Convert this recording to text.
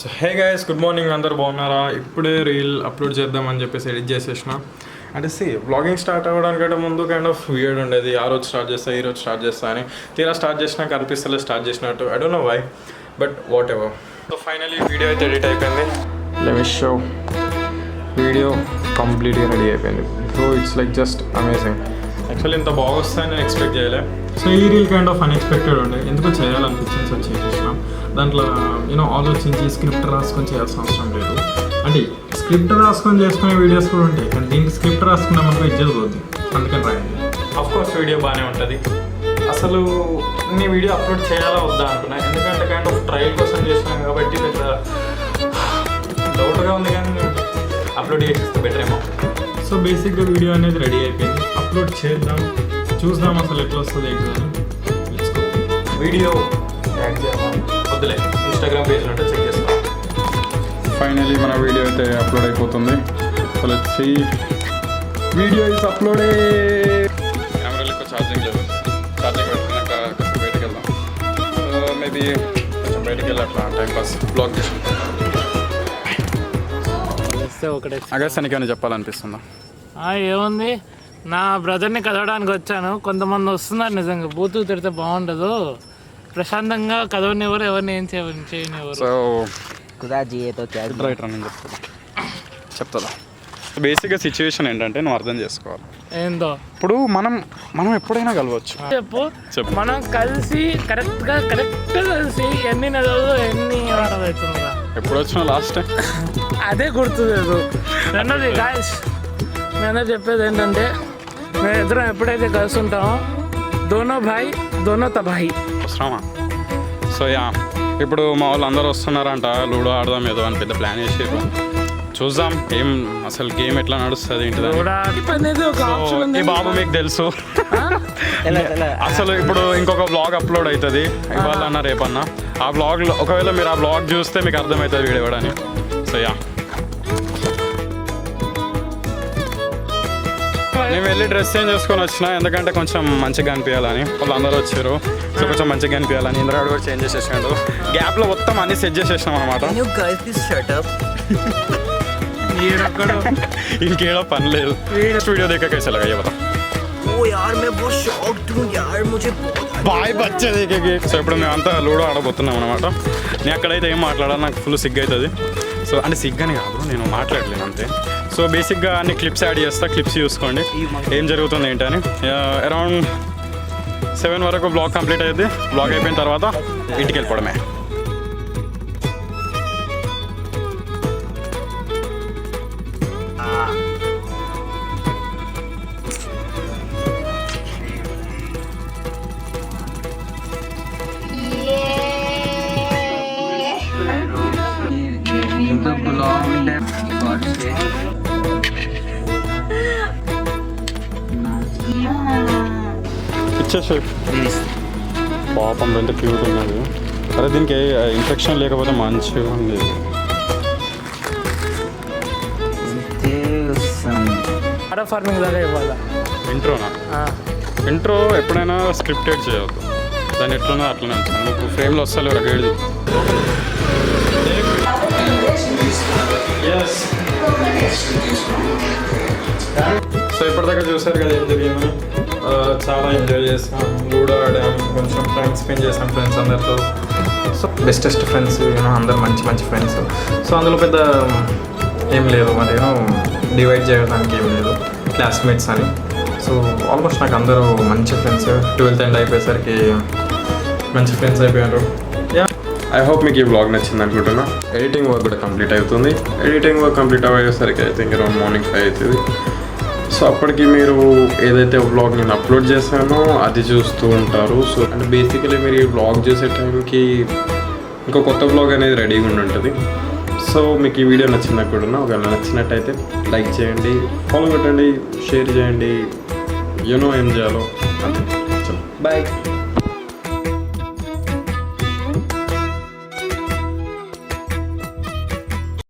So hey guys, good morning. అందరు బాగున్నారా? ఇప్పుడే రీల్ అప్లోడ్ చేద్దామని చెప్పేసి ఎడిట్ చేసేసిన. అంటే వ్లాగింగ్ స్టార్ట్ అవ్వడానికంటే ముందు కైండ్ ఆఫ్ వియర్డ్ ఉండేది. ఆ రోజు స్టార్ట్ చేస్తా, ఈ రోజు స్టార్ట్ చేస్తా అని. తీరా స్టార్ట్ చేసినాక అనిపిస్తలే స్టార్ట్ చేసినట్టు. I don't know why, but whatever. So finally video అయితే ఎడిట్ అయిపోయింది. Let me show. వీడియో కంప్లీట్గా రెడీ అయిపోయింది. So it's like just amazing. Actually ఇంత బాగా వస్తాయని ఎక్స్పెక్ట్ చేయలే. సో ఈ రీల్ కైండ్ ఆఫ్ అన్ఎక్స్పెక్టెడ్ ఉండే. ఎందుకు చేయాలనిపించింది, సో చేసేసినాం. దాంట్లో ఆలోచించి స్క్రిప్ట్ రాసుకొని చేయాల్సిన అవసరం లేదు. అంటే స్క్రిప్ట్ రాసుకొని చేసుకునే వీడియోస్ కూడా ఉంటాయి, కానీ దీనికి స్క్రిప్ట్ రాసుకున్నా మనకు ఇజ్జత్ పోతుంది. అందుకని రాయండి. అఫ్కోర్స్ వీడియో బాగానే ఉంటుంది. అసలు నీ వీడియో అప్లోడ్ చేయాలా వద్దా అనుకున్నా, ఎందుకంటే కైండ్ ఆఫ్ ట్రయల్ కోసం చేసినాం కాబట్టి పెద్ద డౌట్గా ఉంది, కానీ అప్లోడ్ చేసేస్తే బెటర్ ఏమో. సో బేసిక్గా వీడియో అనేది రెడీ అయిపోయింది. అప్లోడ్ చేద్దాం, చూద్దాం అసలు ఎట్లా వస్తుంది ఏంటి. వీడియో యాడ్ చేద్దాం, వద్దులే, ఇన్స్టాగ్రామ్ పేజ్లో ఉంటే చెక్ చేస్తాం. ఫైనలీ మన వీడియో అయితే అప్లోడ్ అయిపోతుంది. So let's see. Video is uploaded. కెమెరాలో ఎక్కువ ఛార్జింగ్ లేదు. ఛార్జింగ్ పెట్టుకున్నాక కొంచెం బయటకు వెళ్దాం. సో మేబీ కొంచెం బయటకు వెళ్ళి అట్లా టైం పాస్ బ్లాగ్ చేసి అగస్త్యానికి ఏమైనా చెప్పాలనిపిస్తుందా? ఏముంది, నా బ్రదర్ని కలవడానికి వచ్చాను. కొంతమంది వస్తున్నారు, నిజంగా బూతులు తిడితే బాగుండదు. ప్రశాంతంగా కదవనివ్వరు, ఎవరిని ఏం చేయనివ్వరు. సో రైట్ రన్నింగ్ చెప్తా. బేసిక్గా సిచ్యువేషన్ ఏంటంటే నువ్వు అర్థం చేసుకోవాలి. ఏందో ఇప్పుడు మనం ఎప్పుడైనా కలవచ్చు. చెప్పు. మనం కలిసి కరెక్ట్ కలిసి ఎన్ని నెలలు ఎన్ని వారాలు అవుతుందా? ఎప్పుడు వచ్చినా లాస్ట్ టైం అదే గుర్తులేదు. రెండోది గాయస్, నేను చెప్పేది ఏంటంటే, మేము ఇద్దరం ఎప్పుడైతే కలిసి ఉంటామో దోనో భాయ్ దోనో తబాయి అవసరమా. సో యా, ఇప్పుడు మా వాళ్ళు అందరూ వస్తున్నారంట. లూడో ఆడదాం ఏదో అని పెద్ద ప్లాన్ చేసారు. చూద్దాం ఏం అసలు గేమ్ ఎట్లా నడుస్తుంది ఏంటిది. ఈ బాబు మీకు తెలుసు. అసలు ఇప్పుడు ఇంకొక బ్లాగ్ అప్లోడ్ అవుతుంది ఇవాళ అన్న రేపన్నా. ఆ బ్లాగ్లో ఒకవేళ మీరు ఆ బ్లాగ్ చూస్తే మీకు అర్థమవుతుంది వీడియో ఇవ్వడానికి. సో యా, నేను వెళ్ళి డ్రెస్ చేంజ్ చేసుకొని వచ్చిన, ఎందుకంటే కొంచెం మంచిగా అనిపించాలని. వాళ్ళు అందరూ వచ్చారు, సో కొంచెం మంచిగా అనిపించాలని. ఇంద్రాడు కూడా చేంజ్ చేసేసాడు. గ్యాప్లో మొత్తం అన్ని సెట్ చేసేసినాం అనమాట. ఇంకేడో పని లేదు. వీడియో देखा कैसा लगा ये बताओ. ओ यार मैं बहुत शॉक्ड हूँ यार, मुझे బాయ్ బచ్చే దేకేకి. సో ఇప్పుడు మేమంతా లూడో ఆడబోతున్నాం అనమాట. నేను అక్కడైతే ఏం మాట్లాడాలి, నాకు ఫుల్ సిగ్గు అవుతుంది. సో అంటే సిగ్గని కాదు, నేను మాట్లాడలేను అంతే. సో బేసిక్గా అన్ని క్లిప్స్ యాడ్ చేస్తా, క్లిప్స్ చూసుకోండి ఏం జరుగుతుంది ఏంటని. అరౌండ్ 7 వరకు బ్లాగ్ కంప్లీట్ అవుతుంది. బ్లాగ్ అయిపోయిన తర్వాత ఇంటికి వెళ్ళిపోవడమే. ఇచ్చేసే పాపం ఎంత క్యూట్ ఉన్నది. అరే దీనికి ఇన్ఫెక్షన్ లేకపోతే మంచిగా ఉంది. ఫార్మింగ్ లాగా ఇవ్వాలా ఇంట్రోనా? ఇంట్రో ఎప్పుడైనా స్క్రిప్టెడ్ చేయవద్దు. దాన్ని ఎట్లనో అట్లనే ఉంచాను. నువ్వు ఫ్రేమ్లో వస్తలేవు రగేది. సో ఇప్పటిదాకా చూసారు కదా ఏం జరిగింది. చాలా ఎంజాయ్ చేసాం, లూడో ఆడాం, కొంచెం టైం స్పెండ్ చేసాం ఫ్రెండ్స్ అందరితో. సో బెస్టెస్ట్ ఫ్రెండ్స్, అందరు మంచి మంచి ఫ్రెండ్స్. సో అందులో పెద్ద ఏం లేదు, మరి డివైడ్ చేయడానికి ఏం లేదు, క్లాస్మేట్స్ అని. సో ఆల్మోస్ట్ నాకు అందరూ మంచి ఫ్రెండ్స్. 12th ఎండ్ అయిపోయేసరికి మంచి ఫ్రెండ్స్ అయిపోయారు. ఐ హోప్ మీకు ఈ బ్లాగ్ నచ్చింది అనుకుంటున్నా. ఎడిటింగ్ వర్క్ కూడా కంప్లీట్ అవుతుంది. ఎడిటింగ్ వర్క్ కంప్లీట్ అయ్యేసరికి ఐ థింక్ అరౌండ్ మార్నింగ్ 5 అవుతుంది. సో అప్పటికి మీరు ఏదైతే బ్లాగ్ నేను అప్లోడ్ చేశానో అది చూస్తూ ఉంటారు. సో అంటే బేసికలీ మీరు ఈ బ్లాగ్ చేసే టైంకి ఇంకో కొత్త బ్లాగ్ అనేది రెడీగా ఉండి ఉంటుంది. సో మీకు ఈ వీడియో నచ్చింది అనుకుంటున్నా. ఒకవేళ నచ్చినట్టయితే లైక్ చేయండి, ఫాలో కొట్టండి, షేర్ చేయండి, ఏం చేయాలో అంతే. బాయ్.